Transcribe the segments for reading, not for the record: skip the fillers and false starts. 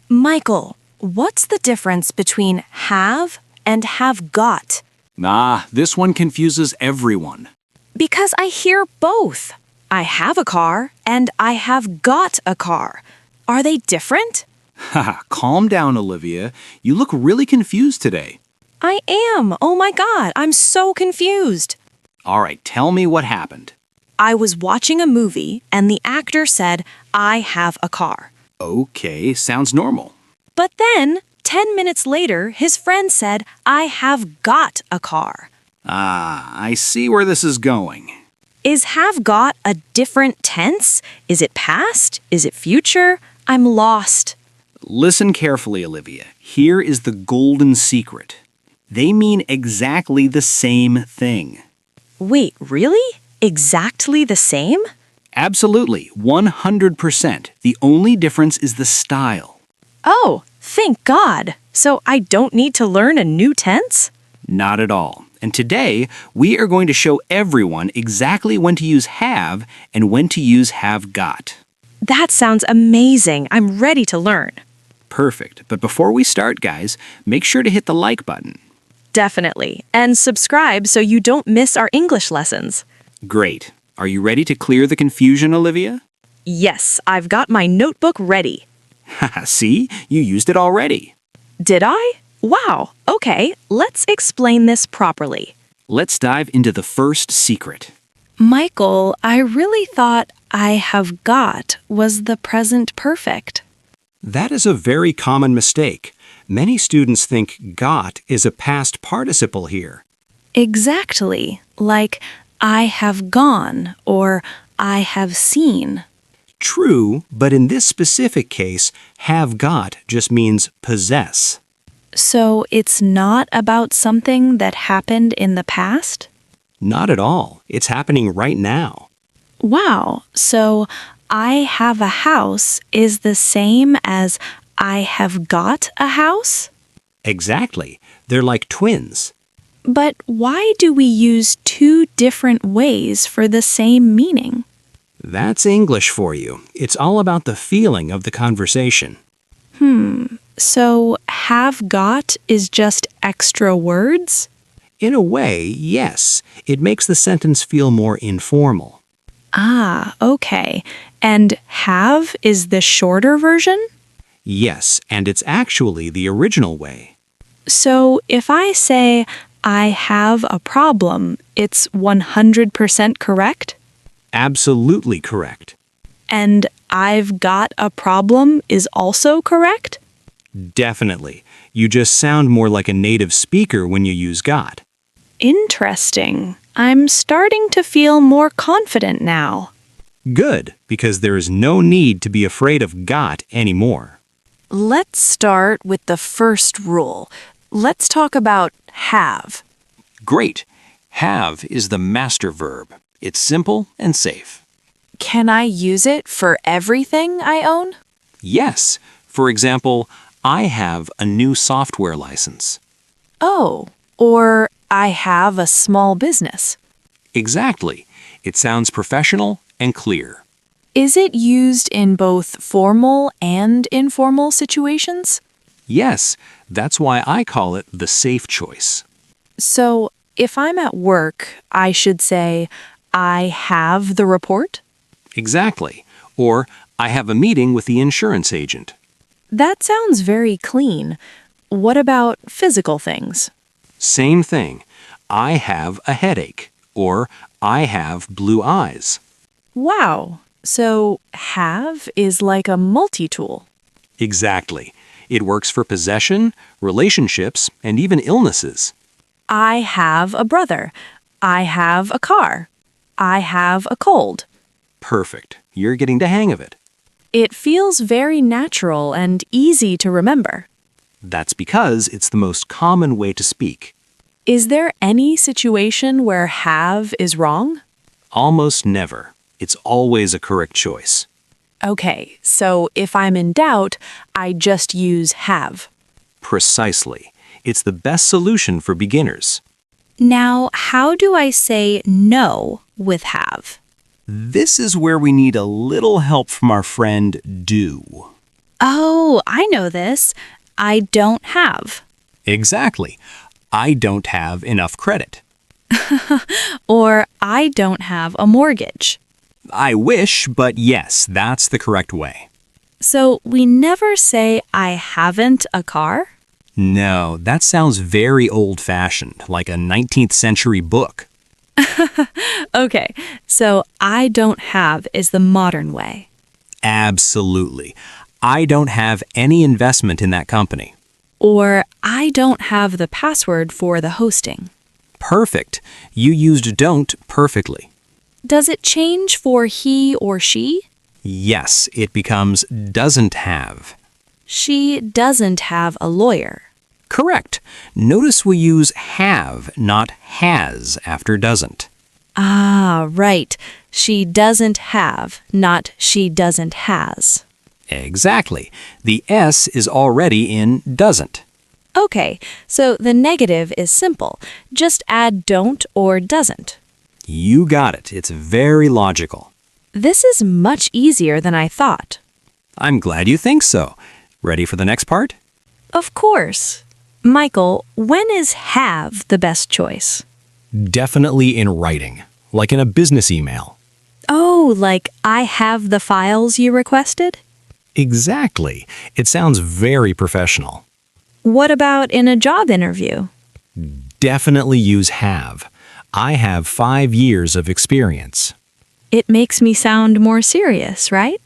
Michael, what's the difference between have and have got? This one confuses everyone. Because I hear both. I have a car and I have got a car. Are they different? Haha, calm down, Olivia. You look really confused today. I am. Oh my God, I'm so confused. All right, tell me what happened. I was watching a movie and the actor said, I have a car. Okay, sounds normal. But then, 10 minutes later, his friend said, I have got a car. I see where this is going. Is have got a different tense? Is it past? Is it future? I'm lost. Listen carefully, Olivia. Here is the golden secret. They mean exactly the same thing. Wait, really? Exactly the same? Absolutely, 100%. The only difference is the style. Oh, thank God. So I don't need to learn a new tense? Not at all. And today, we are going to show everyone exactly when to use have and when to use have got. That sounds amazing. I'm ready to learn. Perfect. But before we start, guys, make sure to hit the like button. Definitely. And subscribe so you don't miss our English lessons. Great. Are you ready to clear the confusion, Olivia? Yes, I've got my notebook ready. Haha, see? You used it already. Did I? Wow. Okay, let's explain this properly. Let's dive into the first secret. Michael, I really thought I have got was the present perfect. That is a very common mistake. Many students think got is a past participle here. Exactly. Like, I have gone or I have seen. True, but in this specific case, have got just means possess. So it's not about something that happened in the past? Not at all. It's happening right now. Wow. So I have a house is the same as I have got a house? Exactly. They're like twins. But why do we use two different ways for the same meaning? That's English for you. It's all about the feeling of the conversation. So have got is just extra words? In a way, yes. It makes the sentence feel more informal. Ah, okay. And have is the shorter version? Yes, and it's actually the original way. So if I say I have a problem, it's 100% correct? Absolutely correct. And I've got a problem is also correct? Definitely. You just sound more like a native speaker when you use got. Interesting. I'm starting to feel more confident now. Good, because there is no need to be afraid of got anymore. Let's start with the first rule. Let's talk about have. Great. Have is the master verb. It's simple and safe. Can I use it for everything I own? Yes. For example, I have a new software license. Oh, or I have a small business. Exactly. It sounds professional and clear. Is it used in both formal and informal situations? Yes, that's why I call it the safe choice. So, if I'm at work, I should say, I have the report? Exactly. Or, I have a meeting with the insurance agent. That sounds very clean. What about physical things? Same thing. I have a headache. Or, I have blue eyes. Wow. So, have is like a multi-tool. Exactly. It works for possession, relationships, and even illnesses. I have a brother. I have a car. I have a cold. Perfect. You're getting the hang of it. It feels very natural and easy to remember. That's because it's the most common way to speak. Is there any situation where have is wrong? Almost never. It's always a correct choice. Okay, so if I'm in doubt, I just use have. Precisely. It's the best solution for beginners. Now, how do I say no with have? This is where we need a little help from our friend do. Oh, I know this. I don't have. Exactly. I don't have enough credit. Or I don't have a mortgage. I wish, but yes, that's the correct way. So we never say I haven't a car? No, that sounds very old-fashioned, like a 19th century book. Okay, so I don't have is the modern way. Absolutely. I don't have any investment in that company. Or I don't have the password for the hosting. Perfect. You used don't perfectly. Does it change for he or she? Yes, it becomes doesn't have. She doesn't have a lawyer. Correct. Notice we use have, not has, after doesn't. Ah, right. She doesn't have, not she doesn't has. Exactly. The S is already in doesn't. Okay, so the negative is simple. Just add don't or doesn't. You got it. It's very logical. This is much easier than I thought. I'm glad you think so. Ready for the next part? Of course. Michael, when is have the best choice? Definitely in writing, like in a business email. Oh, like I have the files you requested? Exactly. It sounds very professional. What about in a job interview? Definitely use have. I have 5 years of experience. It makes me sound more serious, right?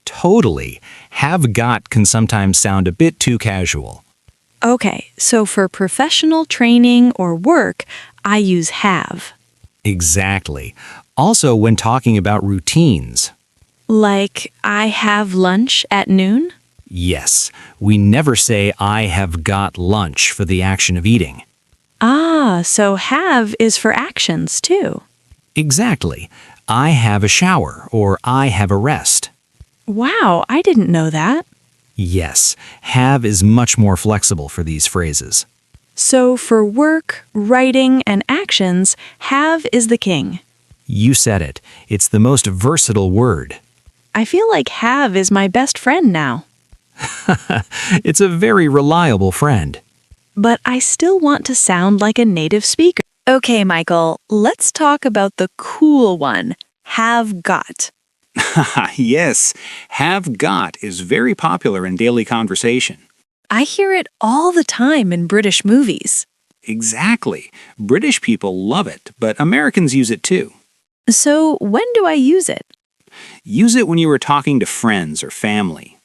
Totally. Have got can sometimes sound a bit too casual. Okay, so for professional training or work, I use have. Exactly. Also, when talking about routines. Like, I have lunch at noon? Yes, we never say I have got lunch for the action of eating. Ah, so have is for actions too. Exactly. I have a shower or I have a rest. Wow, I didn't know that. Yes, have is much more flexible for these phrases. So for work, writing, and actions, have is the king. You said it. It's the most versatile word. I feel like have is my best friend now. It's a very reliable friend. But I still want to sound like a native speaker. Okay, Michael, let's talk about the cool one, have got. Yes, have got is very popular in daily conversation. I hear it all the time in British movies. Exactly. British people love it, but Americans use it too. So when do I use it? Use it when you are talking to friends or family.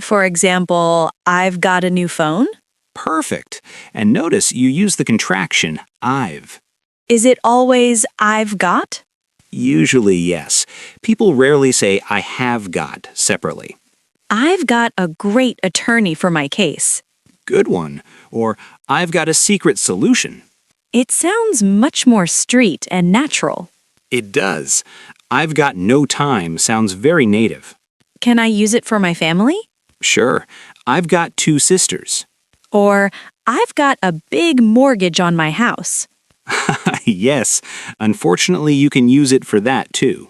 For example, I've got a new phone? Perfect. And notice you use the contraction I've. Is it always I've got? Usually, yes. People rarely say I have got separately. I've got a great attorney for my case. Good one. Or I've got a secret solution. It sounds much more street and natural. It does. I've got no time sounds very native. Can I use it for my family? Sure. I've got 2 sisters. Or I've got a big mortgage on my house. Yes. Unfortunately, you can use it for that too.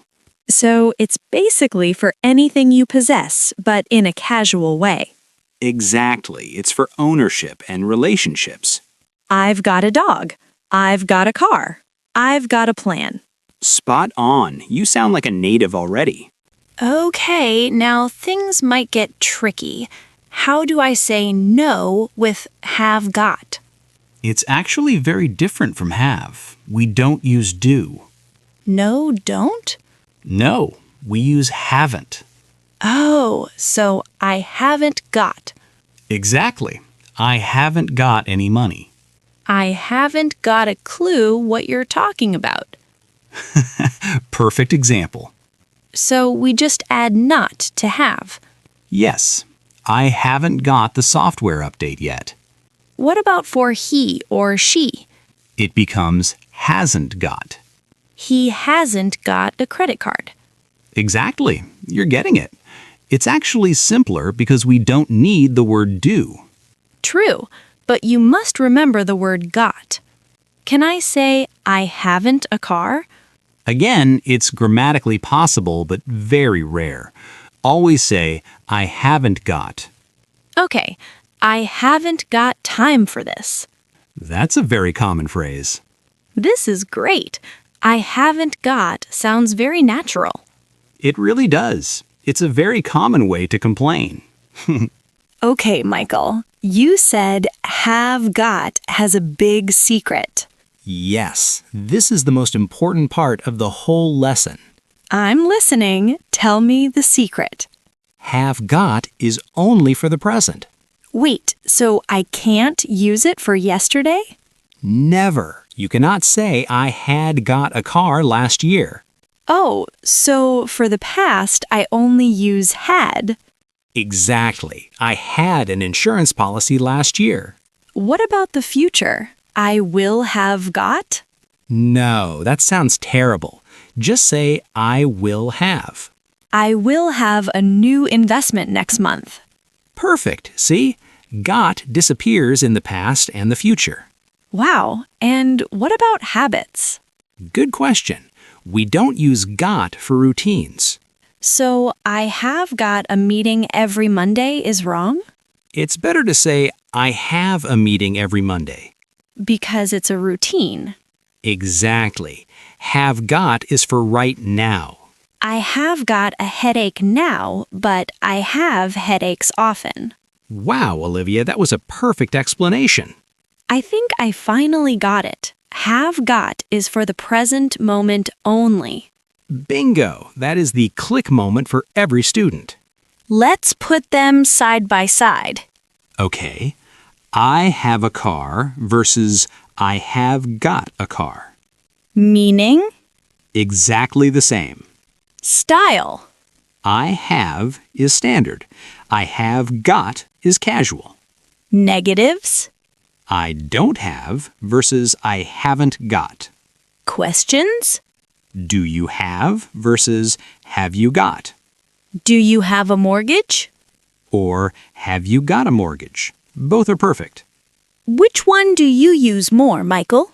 So it's basically for anything you possess, but in a casual way. Exactly. It's for ownership and relationships. I've got a dog. I've got a car. I've got a plan. Spot on. You sound like a native already. Okay, now things might get tricky. How do I say no with have got? It's actually very different from have. We don't use do. No, don't? No, we use haven't. Oh, so I haven't got. Exactly. I haven't got any money. I haven't got a clue what you're talking about. Perfect example. So we just add not to have. Yes, I haven't got the software update yet. What about for he or she? It becomes hasn't got. He hasn't got a credit card. Exactly. You're getting it. It's actually simpler because we don't need the word do. True, but you must remember the word got. Can I say I haven't a car? Again, it's grammatically possible but very rare. Always say I haven't got Okay, I haven't got time for this. That's a very common phrase. This is great. I haven't got sounds very natural. It really does. It's a very common way to complain. Okay, Michael, you said have got has a big secret. Yes, this is the most important part of the whole lesson. I'm listening. Tell me the secret. Have got is only for the present. Wait, so I can't use it for yesterday? Never. You cannot say I had got a car last year. Oh, so for the past, I only use had. Exactly. I had an insurance policy last year. What about the future? I will have got? No, that sounds terrible. Just say I will have. I will have a new investment next month. Perfect. See? Got disappears in the past and the future. Wow, and what about habits? Good question. We don't use got for routines. So I have got a meeting every Monday is wrong? It's better to say I have a meeting every Monday. Because it's a routine. Exactly. Have got is for right now. I have got a headache now, but I have headaches often. Wow, Olivia, that was a perfect explanation. I think I finally got it. Have got is for the present moment only. Bingo! That is the click moment for every student. Let's put them side by side. Okay. I have a car versus I have got a car. Meaning? Exactly the same. Style. I have is standard. I have got is casual. Negatives. I don't have versus I haven't got. Questions. Do you have versus have you got? Do you have a mortgage? Or have you got a mortgage? Both are perfect. Which one do you use more, Michael?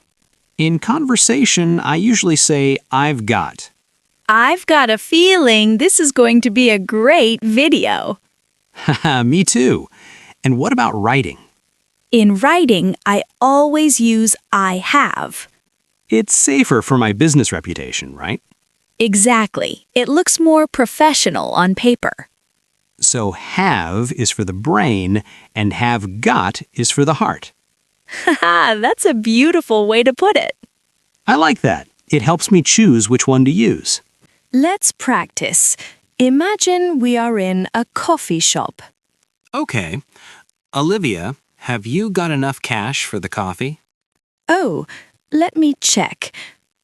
In conversation, I usually say I've got. I've got a feeling this is going to be a great video. Haha, me too. And what about writing? In writing, I always use I have. It's safer for my business reputation, right? Exactly. It looks more professional on paper. So have is for the brain and have got is for the heart. Haha, that's a beautiful way to put it. I like that. It helps me choose which one to use. Let's practice. Imagine we are in a coffee shop. Okay. Olivia, have you got enough cash for the coffee? Oh, let me check.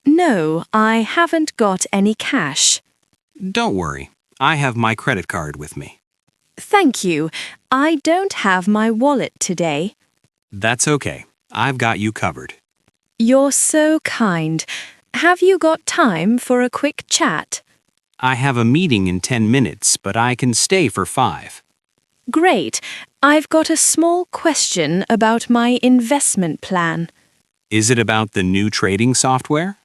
No, I haven't got any cash. Don't worry. I have my credit card with me. Thank you. I don't have my wallet today. That's okay. I've got you covered. You're so kind. Have you got time for a quick chat? I have a meeting in 10 minutes, but I can stay for 5. Great. I've got a small question about my investment plan. Is it about the new trading software?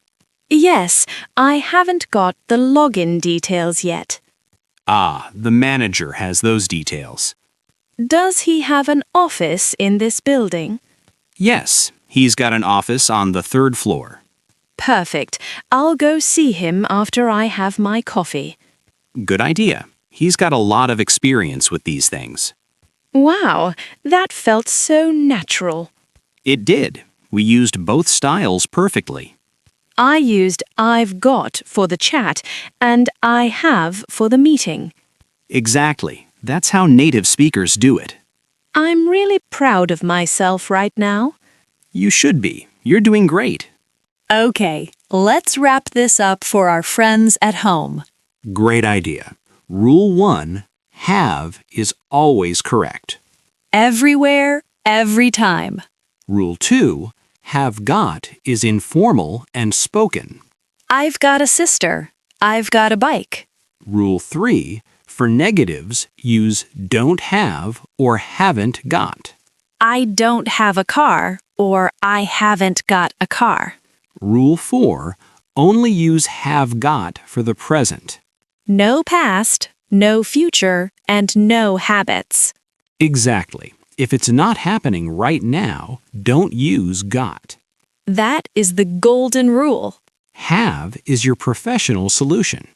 Yes, I haven't got the login details yet. Ah, the manager has those details. Does he have an office in this building? Yes, he's got an office on the 3rd floor. Perfect. I'll go see him after I have my coffee. Good idea. He's got a lot of experience with these things. Wow, that felt so natural. It did. We used both styles perfectly. I used I've got for the chat and I have for the meeting. Exactly. That's how native speakers do it. I'm really proud of myself right now. You should be. You're doing great. Okay, let's wrap this up for our friends at home. Great idea. Rule 1, have is always correct. Everywhere, every time. Rule 2, have got is informal and spoken. I've got a sister. I've got a bike. Rule 3, for negatives, use don't have or haven't got. I don't have a car or I haven't got a car. Rule 4, only use have got for the present. No past, no future, and no habits. Exactly. If it's not happening right now, don't use got. That is the golden rule. Have is your professional solution.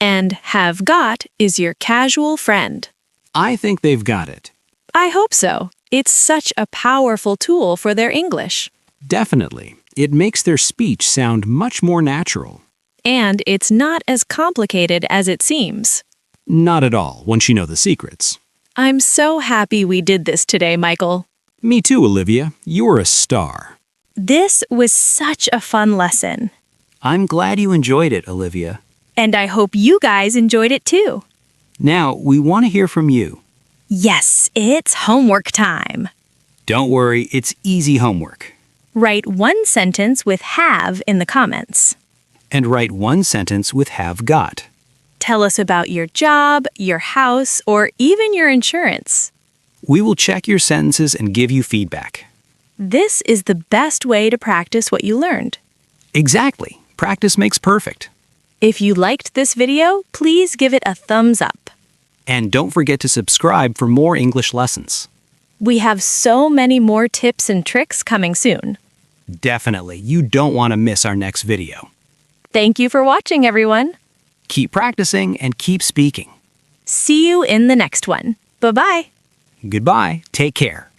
And have got is your casual friend. I think they've got it. I hope so. It's such a powerful tool for their English. Definitely. It makes their speech sound much more natural. And it's not as complicated as it seems. Not at all, once you know the secrets. I'm so happy we did this today, Michael. Me too, Olivia. You're a star. This was such a fun lesson. I'm glad you enjoyed it, Olivia. And I hope you guys enjoyed it too. Now, we want to hear from you. Yes, it's homework time. Don't worry, it's easy homework. Write one sentence with have in the comments. And write one sentence with have got. Tell us about your job, your house, or even your insurance. We will check your sentences and give you feedback. This is the best way to practice what you learned. Exactly. Practice makes perfect. If you liked this video, please give it a thumbs up. And don't forget to subscribe for more English lessons. We have so many more tips and tricks coming soon. Definitely, you don't want to miss our next video. Thank you for watching, everyone. Keep practicing and keep speaking. See you in the next one. Bye-bye. Goodbye. Take care.